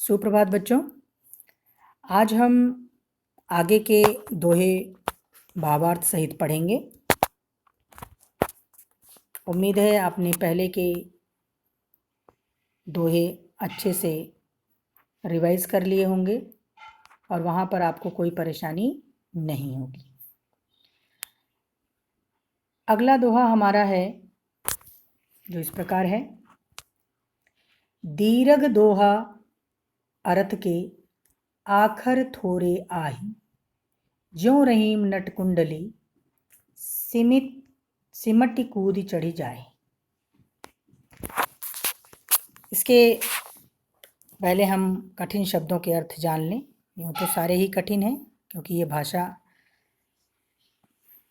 सुप्रभात बच्चों। आज हम आगे के दोहे भावार्थ सहित पढ़ेंगे। उम्मीद है आपने पहले के दोहे अच्छे से रिवाइज कर लिए होंगे और वहाँ पर आपको कोई परेशानी नहीं होगी। अगला दोहा हमारा है जो इस प्रकार है। दीर्घ दोहा अर्थ के आखर थोरे आही, ज्यों रहीम नट कुंडली सिमटी कूद चढ़ी जाए। इसके पहले हम कठिन शब्दों के अर्थ जान लें। यूँ तो सारे ही कठिन हैं क्योंकि ये भाषा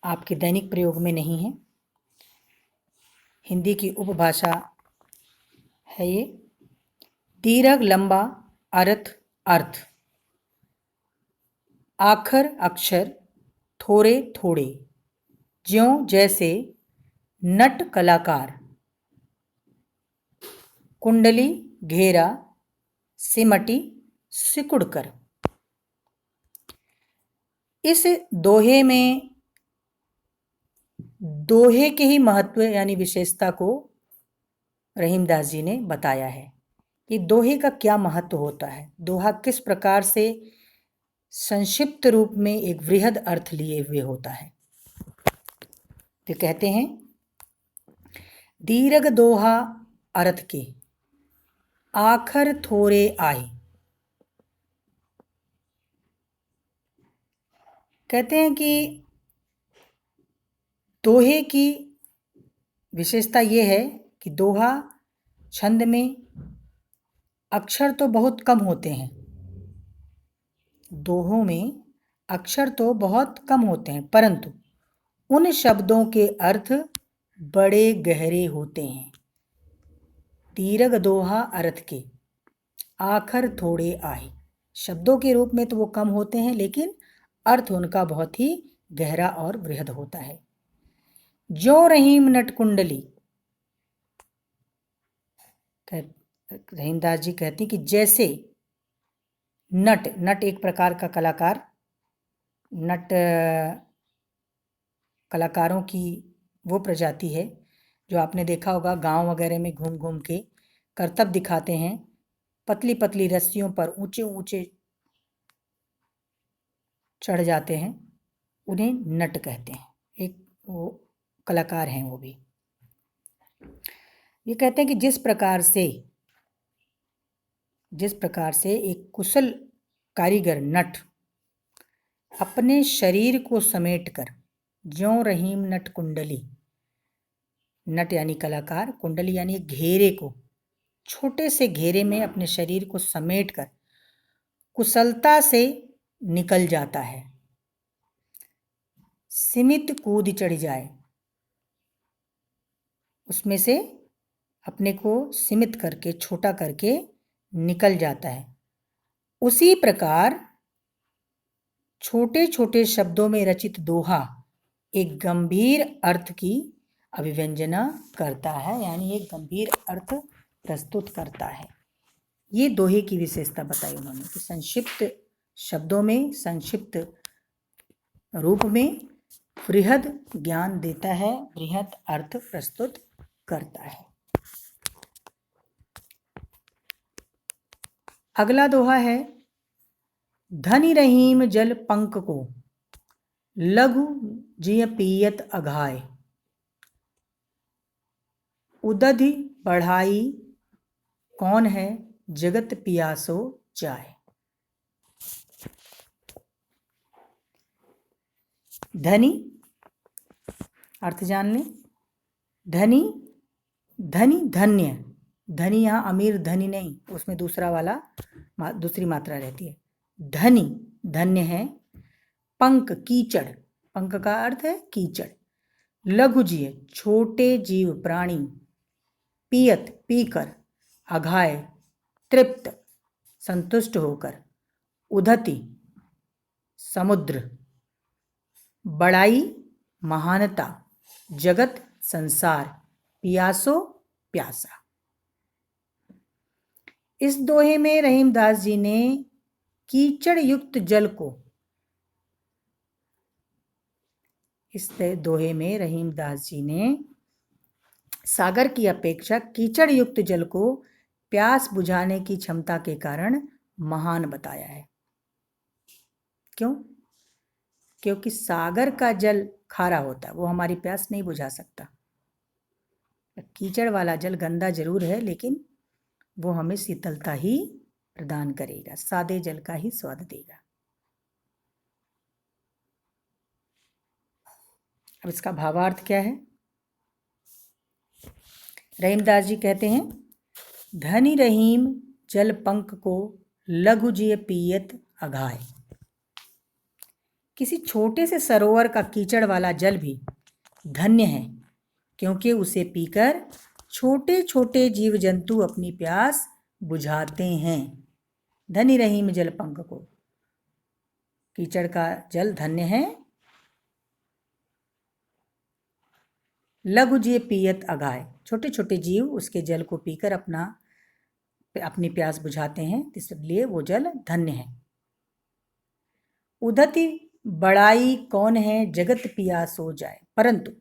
आपके दैनिक प्रयोग में नहीं है, हिंदी की उपभाषा है ये। दीर्घ लंबा अर्थ, आखर अक्षर, थोड़े थोड़े, ज्यों जैसे, नट कलाकार, कुंडली घेरा, सिमटी सिकुड़कर। इस दोहे में दोहे के ही महत्व यानी विशेषता को रहीमदास जी ने बताया है कि दोहे का क्या महत्व होता है, दोहा किस प्रकार से संक्षिप्त रूप में एक वृहद अर्थ लिए हुए होता है। तो कहते हैं दीर्घ दोहा अर्थ के आखर थोरे आए। कहते हैं कि दोहे की विशेषता ये है कि दोहा छंद में अक्षर तो बहुत कम होते हैं, दोहों में अक्षर तो बहुत कम होते हैं, परंतु उन शब्दों के अर्थ बड़े गहरे होते हैं। दीर्घ दोहा अर्थ के आखर थोड़े आए, शब्दों के रूप में तो वो कम होते हैं लेकिन अर्थ उनका बहुत ही गहरा और वृहद होता है। जो रहीम नट कुंडली, रहीमदास जी कहती कि जैसे नट एक प्रकार का कलाकार, नट कलाकारों की वो प्रजाति है जो आपने देखा होगा गांव वगैरह में घूम घूम के करतब दिखाते हैं, पतली पतली रस्सियों पर ऊंचे ऊंचे चढ़ जाते हैं, उन्हें नट कहते हैं। एक वो कलाकार हैं वो भी। ये कहते हैं कि जिस प्रकार से एक कुशल कारीगर नट अपने शरीर को समेटकर, ज्यों रहीम नट कुंडली, नट यानी कलाकार, कुंडली यानी घेरे को, छोटे से घेरे में अपने शरीर को समेटकर कुशलता से निकल जाता है, सीमित कूद चढ़ जाए, उसमें से अपने को सीमित करके छोटा करके निकल जाता है। उसी प्रकार छोटे छोटे शब्दों में रचित दोहा एक गंभीर अर्थ की अभिव्यंजना करता है, यानी एक गंभीर अर्थ प्रस्तुत करता है। ये दोहे की विशेषता बताई उन्होंने कि संक्षिप्त शब्दों में, संक्षिप्त रूप में वृहद ज्ञान देता है, वृहद अर्थ प्रस्तुत करता है। अगला दोहा है धनी रहीम जल पंक को, लघु जिय पियत अघाय, उदधि बढ़ाई कौन है, जगत पियासो जाए। धनी अर्थ जान लें। धनी धन्य, धनी यहाँ अमीर धनी नहीं, उसमें दूसरी मात्रा रहती है। धनी धन्य है। पंक कीचड़, पंक का अर्थ है कीचड़। लघु जीव छोटे जीव प्राणी, पियत पीकर, अघाय तृप्त संतुष्ट होकर, उदति समुद्र, बड़ाई महानता, जगत संसार, पियासो प्यासा। इस दोहे में रहीमदास जी ने कीचड़ युक्त जल को इस दोहे में रहीमदास जी ने सागर की अपेक्षा कीचड़ युक्त जल को प्यास बुझाने की क्षमता के कारण महान बताया है। क्यों? क्योंकि सागर का जल खारा होता है, वो हमारी प्यास नहीं बुझा सकता। कीचड़ वाला जल गंदा जरूर है, लेकिन वो हमें शीतलता ही प्रदान करेगा, सादे जल का ही स्वाद देगा। अब इसका भावार्थ क्या है? रहीमदास जी कहते हैं, धनी रहीम जल पंख को लघु जिय पियत अघाय। किसी छोटे से सरोवर का कीचड़ वाला जल भी धन्य है, क्योंकि उसे पीकर छोटे छोटे जीव जंतु अपनी प्यास बुझाते हैं। धनी रहीम जल पंख को, कीचड़ का जल धन्य है। लघु जीव पियत अघाय, छोटे छोटे जीव उसके जल को पीकर अपनी प्यास बुझाते हैं, इसलिए वो जल धन्य है। उदति बड़ाई कौन है, जगत पिया सो जाए। परंतु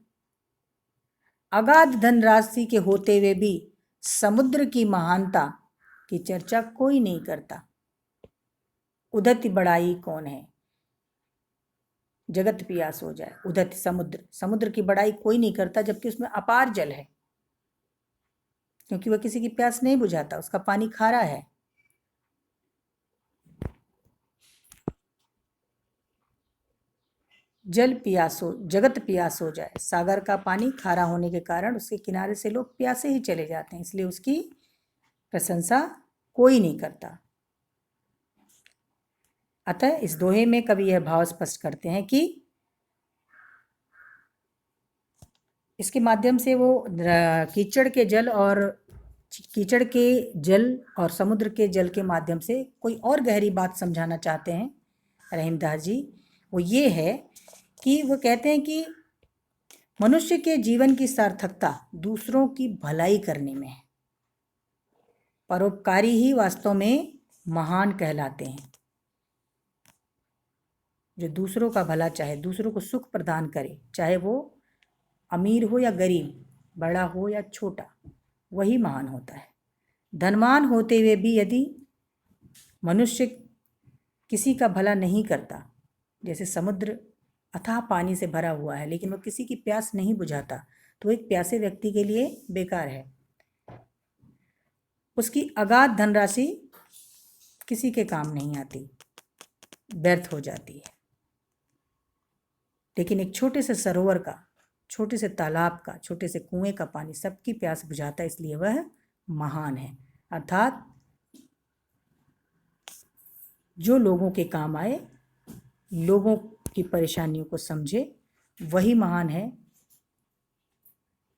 अगाध धनराशि के होते हुए भी समुद्र की महानता की चर्चा कोई नहीं करता। उदति बड़ाई कौन है, जगत पियास हो जाए। उदति समुद्र की बड़ाई कोई नहीं करता, जबकि उसमें अपार जल है, क्योंकि वह किसी की प्यास नहीं बुझाता, उसका पानी खारा है। जगत पियास हो जाए। सागर का पानी खारा होने के कारण उसके किनारे से लोग प्यासे ही चले जाते हैं, इसलिए उसकी प्रशंसा कोई नहीं करता। अतः इस दोहे में कवि यह भाव स्पष्ट करते हैं कि इसके माध्यम से वो कीचड़ के जल और समुद्र के जल के माध्यम से कोई और गहरी बात समझाना चाहते हैं रहीमदास जी। वो ये है कि वो कहते हैं कि मनुष्य के जीवन की सार्थकता दूसरों की भलाई करने में है। परोपकारी ही वास्तव में महान कहलाते हैं। जो दूसरों का भला चाहे, दूसरों को सुख प्रदान करे, चाहे वो अमीर हो या गरीब, बड़ा हो या छोटा, वही महान होता है। धनवान होते हुए भी यदि मनुष्य किसी का भला नहीं करता, जैसे समुद्र अथाह पानी से भरा हुआ है लेकिन वह किसी की प्यास नहीं बुझाता, तो एक प्यासे व्यक्ति के लिए बेकार है। उसकी अगाध धनराशि किसी के काम नहीं आती, व्यर्थ हो जाती है। लेकिन एक छोटे से सरोवर का, छोटे से तालाब का, छोटे से कुएं का पानी सबकी प्यास बुझाता है, इसलिए वह महान है। अर्थात जो लोगों के काम आए, लोगों की परेशानियों को समझे, वही महान है।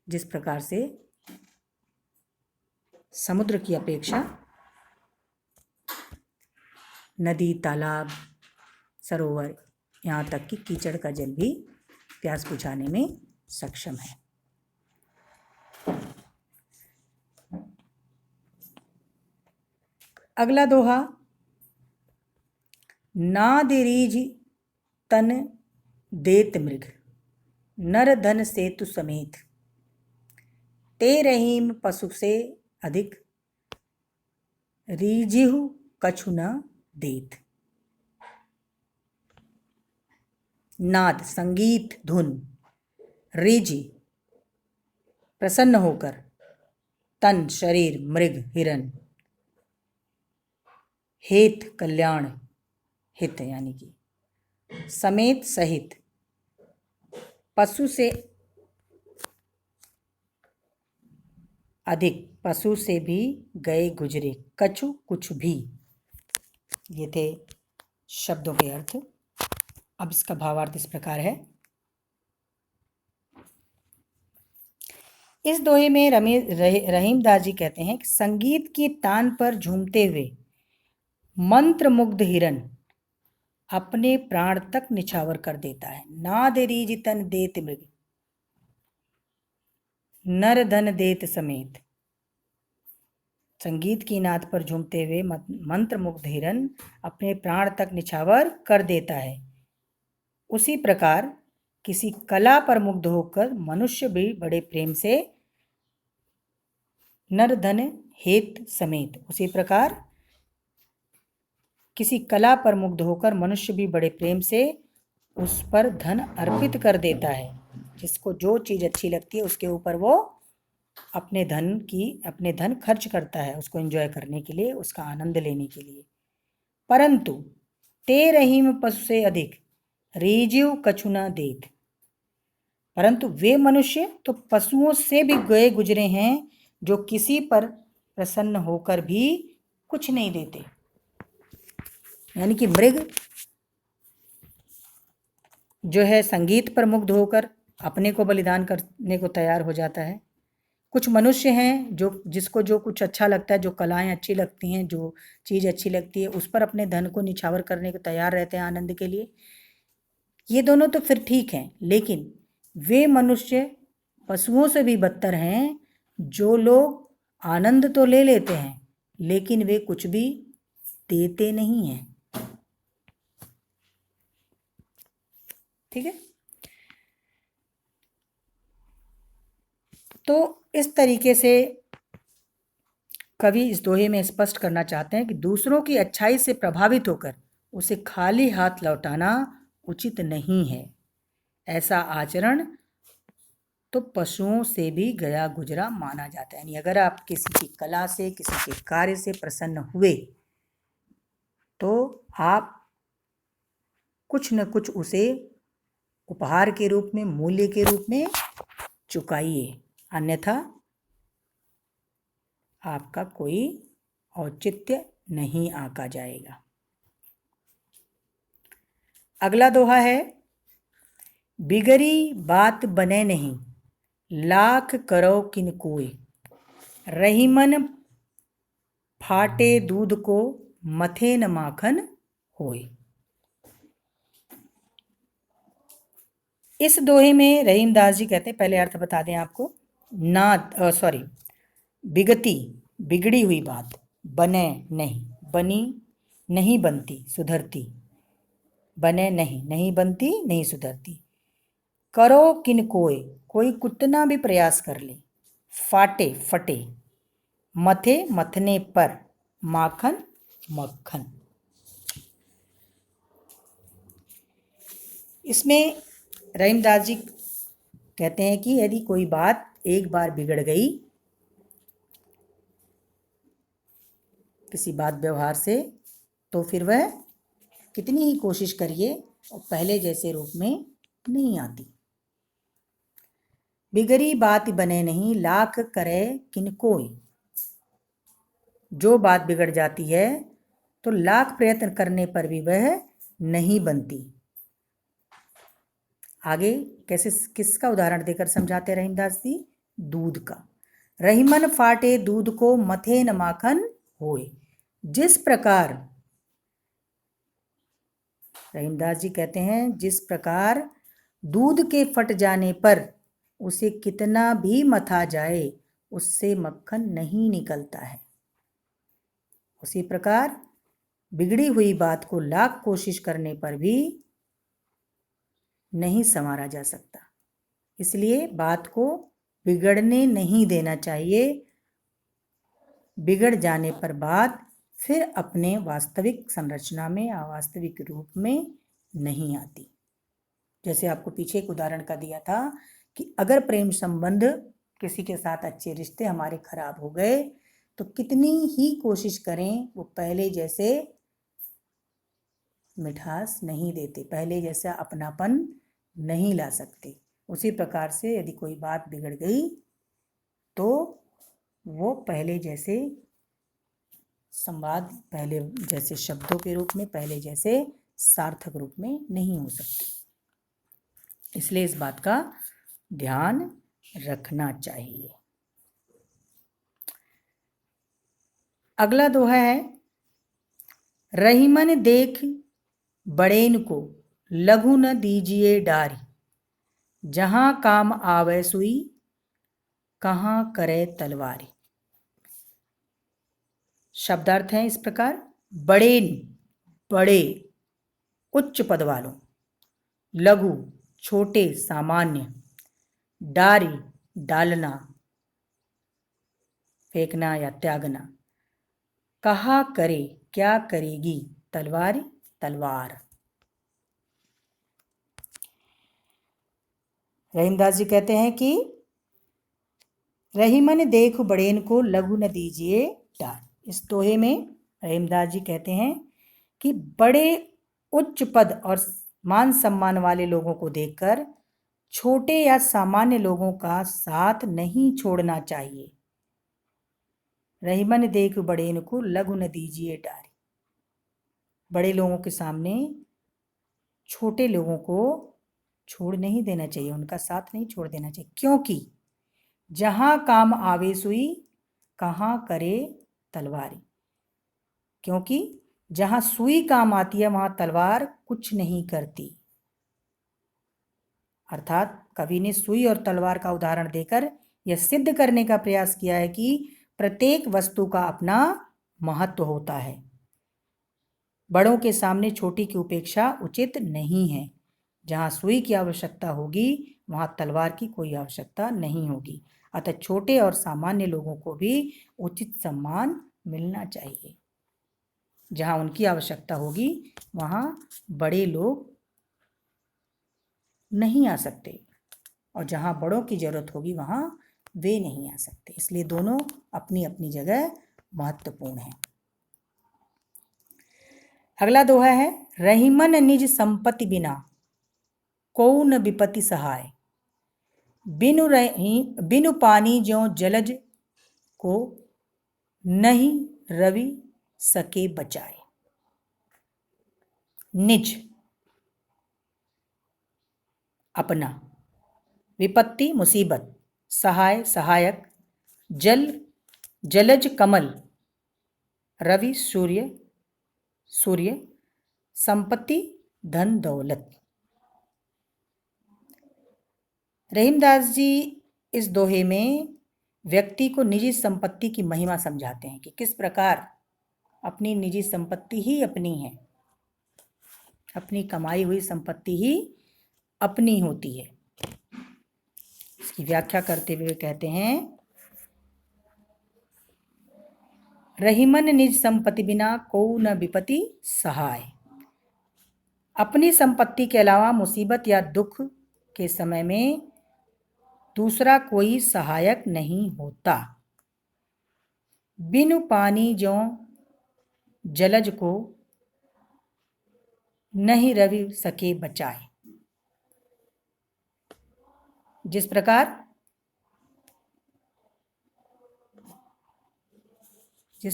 जिस प्रकार से समुद्र की अपेक्षा नदी, तालाब, सरोवर, यहाँ तक कि कीचड़ का जल भी प्यास बुझाने में सक्षम है। अगला दोहा, नाद रीझ तन देत मृग, नर धन सेतु समेत, ते रहीम पशु से अधिक, रीझिहु कछु न देत। नाद संगीत, धुन, रीझि प्रसन्न होकर, तन शरीर, मृग हिरण, हेत कल्याण, हित यानी कि समेत सहित, पशु से अधिक, पशु से भी गए गुजरे, कछु कुछ भी। ये थे शब्दों के अर्थ। अब इसका भावार्थ इस प्रकार है। इस दोहे में रहीमदास जी कहते हैं कि संगीत की तान पर झूमते हुए मंत्र मुग्ध हिरन अपने प्राण तक निछावर कर देता है। नाद रीझ तन देत मृग, नर धन देत समेत, संगीत की नाद पर झूमते हुए मंत्र मुग्ध हिरन अपने प्राण तक निछावर कर देता है, उसी प्रकार किसी कला पर मुग्ध होकर मनुष्य भी बड़े प्रेम से नर धन हेत समेत, उसी प्रकार किसी कला पर मुग्ध होकर मनुष्य भी बड़े प्रेम से उस पर धन अर्पित कर देता है। जिसको जो चीज़ अच्छी लगती है उसके ऊपर वो अपने धन खर्च करता है, उसको एंजॉय करने के लिए, उसका आनंद लेने के लिए। परंतु ते रहीम पशु से अधिक रीजीव कछु न देत, परंतु वे मनुष्य तो पशुओं से भी गए गुजरे हैं जो किसी पर प्रसन्न होकर भी कुछ नहीं देते। यानी कि मृग जो है संगीत पर मुग्ध होकर अपने को बलिदान करने को तैयार हो जाता है। कुछ मनुष्य हैं जिसको जो कुछ अच्छा लगता है, जो कलाएं अच्छी लगती हैं, जो चीज़ अच्छी लगती है, उस पर अपने धन को निछावर करने को तैयार रहते हैं आनंद के लिए। ये दोनों तो फिर ठीक हैं, लेकिन वे मनुष्य पशुओं से भी बदतर हैं जो लोग आनंद तो ले लेते हैं लेकिन वे कुछ भी देते नहीं हैं। ठीक है, तो इस तरीके से कवि इस दोहे में स्पष्ट करना चाहते हैं कि दूसरों की अच्छाई से प्रभावित होकर उसे खाली हाथ लौटाना उचित नहीं है। ऐसा आचरण तो पशुओं से भी गया गुजरा माना जाता है। यानी अगर आप किसी की कला से, किसी के कार्य से प्रसन्न हुए तो आप कुछ न कुछ उसे उपहार के रूप में, मूल्य के रूप में चुकाइए, अन्यथा आपका कोई औचित्य नहीं आका जाएगा। अगला दोहा है, बिगड़ी बात बने नहीं लाख करो किन कोय, रही मन फाटे दूध को मथे न माखन होय। इस दोहे में रहीमदास जी कहते हैं, पहले अर्थ बता दें आपको, बिगड़ी हुई बात, बने नहीं, बनी नहीं बनती सुधरती, बने नहीं बनती नहीं सुधरती, करो किन कोई कितना भी प्रयास कर ले, फाटे फटे, मथे मथने पर, माखन मक्खन। इसमें रहीमदास जी कहते हैं कि यदि कोई बात एक बार बिगड़ गई किसी बात व्यवहार से, तो फिर वह कितनी ही कोशिश करिए और पहले जैसे रूप में नहीं आती। बिगड़ी बात बने नहीं लाख करे किन कोय, जो बात बिगड़ जाती है तो लाख प्रयत्न करने पर भी वह नहीं बनती। आगे कैसे, किसका उदाहरण देकर समझाते रहीमदास जी? दूध का। रहीमन फाटे दूध को मथे न माखन होए। जिस प्रकार रहीमदास जी कहते हैं, जिस प्रकार दूध के फट जाने पर उसे कितना भी मथा जाए उससे मक्खन नहीं निकलता है, उसी प्रकार बिगड़ी हुई बात को लाख कोशिश करने पर भी नहीं संवारा जा सकता। इसलिए बात को बिगड़ने नहीं देना चाहिए। बिगड़ जाने पर बात फिर अपने वास्तविक संरचना में या वास्तविक रूप में नहीं आती। जैसे आपको पीछे एक उदाहरण का दिया था कि अगर प्रेम संबंध, किसी के साथ अच्छे रिश्ते हमारे खराब हो गए तो कितनी ही कोशिश करें वो पहले जैसे मिठास नहीं देते, पहले जैसा अपनापन नहीं ला सकते। उसी प्रकार से यदि कोई बात बिगड़ गई तो वो पहले जैसे संवाद, पहले जैसे शब्दों के रूप में, पहले जैसे सार्थक रूप में नहीं हो सकती। इसलिए इस बात का ध्यान रखना चाहिए। अगला दोहा है, रहीमन देख बड़ेन को लघु न दीजिए डारी, जहां काम आवे सुई कहाँ करे तलवारी। शब्दार्थ हैं इस प्रकार: बड़े, बड़े, उच्च पद वालों; लघु, छोटे, सामान्य; डारी, डालना, फेंकना या त्यागना; कहा करे, क्या करेगी; तलवार, तलवार। रहीमदास जी कहते हैं कि रहीमन देखो बड़ेन को, लघु न दीजिए डार। इस दोहे में रहीमदास जी कहते हैं कि बड़े उच्च पद और मान सम्मान वाले लोगों को देखकर छोटे या सामान्य लोगों का साथ नहीं छोड़ना चाहिए। रहीमन देख बड़ेन को, लघु न दीजिए डारी। बड़े लोगों के सामने छोटे लोगों को छोड़ नहीं देना चाहिए, उनका साथ नहीं छोड़ देना चाहिए, क्योंकि जहां काम आवे सुई, कहाँ करे तलवारी। क्योंकि जहां सुई काम आती है वहां तलवार कुछ नहीं करती। अर्थात कवि ने सुई और तलवार का उदाहरण देकर यह सिद्ध करने का प्रयास किया है कि प्रत्येक वस्तु का अपना महत्व होता है। बड़ों के सामने छोटी की उपेक्षा उचित नहीं है। जहां सुई की आवश्यकता होगी वहां तलवार की कोई आवश्यकता नहीं होगी। अतः छोटे और सामान्य लोगों को भी उचित सम्मान मिलना चाहिए। जहां उनकी आवश्यकता होगी वहां बड़े लोग नहीं आ सकते, और जहां बड़ों की जरूरत होगी वहां वे नहीं आ सकते। इसलिए दोनों अपनी अपनी जगह महत्वपूर्ण हैं। अगला दोहा है: रहीमन निज संपत्ति बिना, को न विपत्ति सहाय। बिनु पानी ज्यों जलज को, नहीं रवि सके बचाए। निज अपना, विपत्ति मुसीबत, सहाय सहायक, जल जलज कमल, रवि सूर्य सूर्य, संपत्ति धन दौलत। रहीमदास जी इस दोहे में व्यक्ति को निजी संपत्ति की महिमा समझाते हैं कि किस प्रकार अपनी निजी संपत्ति ही अपनी है, अपनी कमाई हुई संपत्ति ही अपनी होती है। इसकी व्याख्या करते हुए कहते हैं: रहीमन निज संपत्ति बिना, को न विपत्ति सहाय। अपनी संपत्ति के अलावा मुसीबत या दुख के समय में दूसरा कोई सहायक नहीं होता। बिनु पानी ज्यों जलज को, नहीं रवि सके बचाए। जिस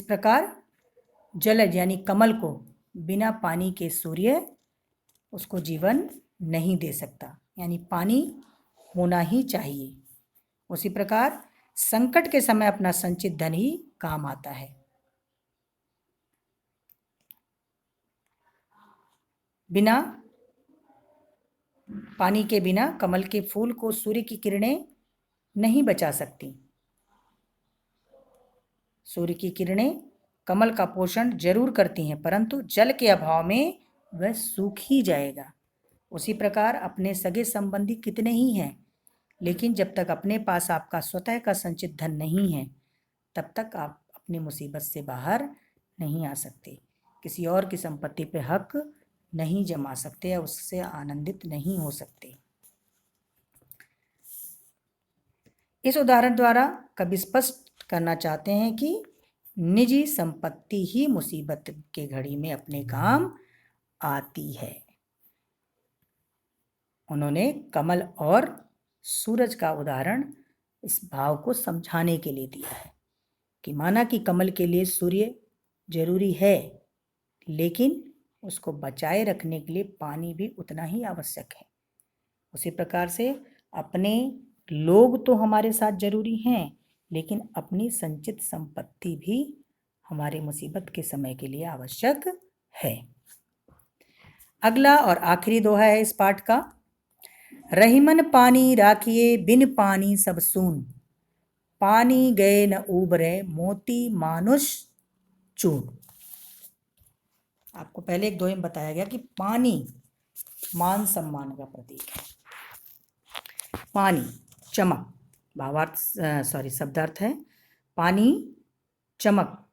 प्रकार जलज यानी कमल को बिना पानी के सूर्य उसको जीवन नहीं दे सकता, यानी पानी होना ही चाहिए, उसी प्रकार संकट के समय अपना संचित धन ही काम आता है। बिना पानी के बिना कमल के फूल को सूर्य की किरणें नहीं बचा सकती। सूर्य की किरणें कमल का पोषण जरूर करती हैं, परंतु जल के अभाव में वह सूख ही जाएगा। उसी प्रकार अपने सगे संबंधी कितने ही हैं, लेकिन जब तक अपने पास आपका स्वतः का संचित धन नहीं है तब तक आप अपनी मुसीबत से बाहर नहीं आ सकते, किसी और की संपत्ति पे हक नहीं जमा सकते या उससे आनंदित नहीं हो सकते। इस उदाहरण द्वारा कवि स्पष्ट करना चाहते हैं कि निजी संपत्ति ही मुसीबत के घड़ी में अपने काम आती है। उन्होंने कमल और सूरज का उदाहरण इस भाव को समझाने के लिए दिया है कि माना कि कमल के लिए सूर्य जरूरी है, लेकिन उसको बचाए रखने के लिए पानी भी उतना ही आवश्यक है। उसी प्रकार से अपने लोग तो हमारे साथ जरूरी हैं, लेकिन अपनी संचित संपत्ति भी हमारे मुसीबत के समय के लिए आवश्यक है। अगला और आखिरी दोहा है इस पाठ का: रहीमन पानी राखिए, बिन पानी सब सून। पानी गए न उबरे, मोती मानुष चूर्ण। आपको पहले एक दोहे में बताया गया कि पानी मान सम्मान का प्रतीक है। पानी, चमक, भावार्थ शब्दार्थ है पानी, चमक,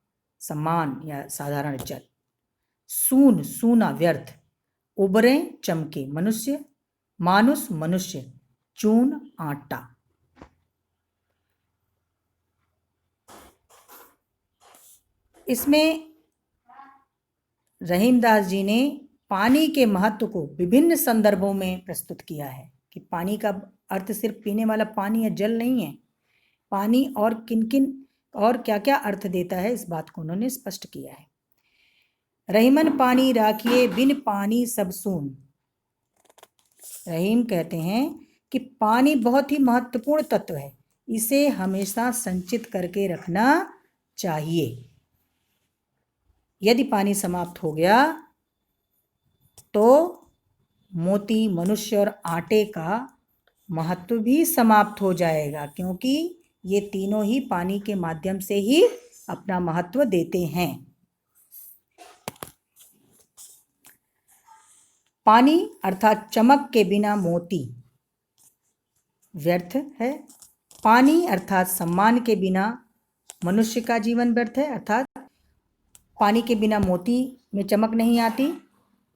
सम्मान या साधारण जल। सून, सूना, व्यर्थ। उबरे, चमके, मनुष्य, मानुष, मनुष्य। चूर्ण, आटा। इसमें रहीमदास जी ने पानी के महत्व को विभिन्न संदर्भों में प्रस्तुत किया है कि पानी का अर्थ सिर्फ पीने वाला पानी या जल नहीं है। पानी और किन किन और क्या क्या अर्थ देता है, इस बात को उन्होंने स्पष्ट किया है। रहीमन पानी राखिए, बिन पानी सब सून। रहीम कहते हैं कि पानी बहुत ही महत्वपूर्ण तत्व है, इसे हमेशा संचित करके रखना चाहिए। यदि पानी समाप्त हो गया तो मोती, मनुष्य और आटे का महत्व भी समाप्त हो जाएगा, क्योंकि ये तीनों ही पानी के माध्यम से ही अपना महत्व देते हैं। पानी अर्थात चमक के बिना मोती व्यर्थ है। पानी अर्थात सम्मान के बिना मनुष्य का जीवन व्यर्थ है। अर्थात पानी के बिना मोती में चमक नहीं आती।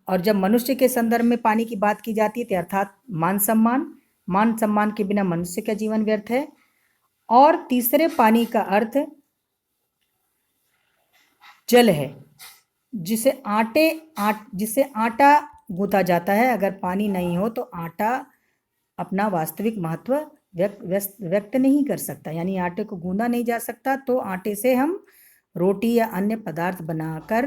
और जब मनुष्य के संदर्भ में पानी की बात की जाती है तो अर्थात मान सम्मान के बिना मनुष्य का जीवन व्यर्थ है। और तीसरे पानी का अर्थ जल है, जिसे आटा गूंथा जाता है। अगर पानी नहीं हो तो आटा अपना वास्तविक महत्व व्यक्त नहीं कर सकता, यानी आटे को गूंदा नहीं जा सकता। तो आटे से हम रोटी या अन्य पदार्थ बनाकर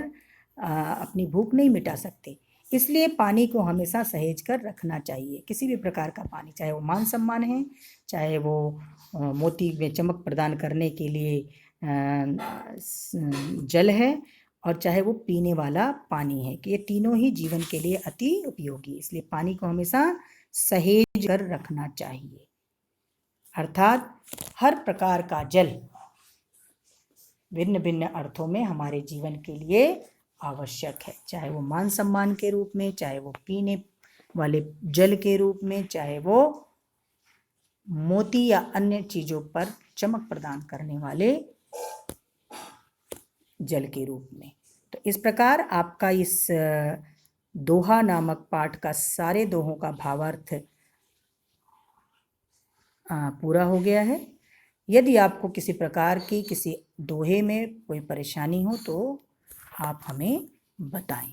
अपनी भूख नहीं मिटा सकते। इसलिए पानी को हमेशा सहेज कर रखना चाहिए। किसी भी प्रकार का पानी, चाहे वो मान सम्मान है, चाहे वो मोती में चमक प्रदान करने के लिए जल है, और चाहे वो पीने वाला पानी है, कि ये तीनों ही जीवन के लिए अति उपयोगी। इसलिए पानी को हमेशा सहेज कर रखना चाहिए। अर्थात हर प्रकार का जल भिन्न भिन्न अर्थों में हमारे जीवन के लिए आवश्यक है, चाहे वो मान सम्मान के रूप में, चाहे वो पीने वाले जल के रूप में, चाहे वो मोती या अन्य चीज़ों पर चमक प्रदान करने वाले जल के रूप में। तो इस प्रकार आपका इस दोहा नामक पाठ का सारे दोहों का भावार्थ पूरा हो गया है। यदि आपको किसी प्रकार की किसी दोहे में कोई परेशानी हो तो आप हमें बताएं।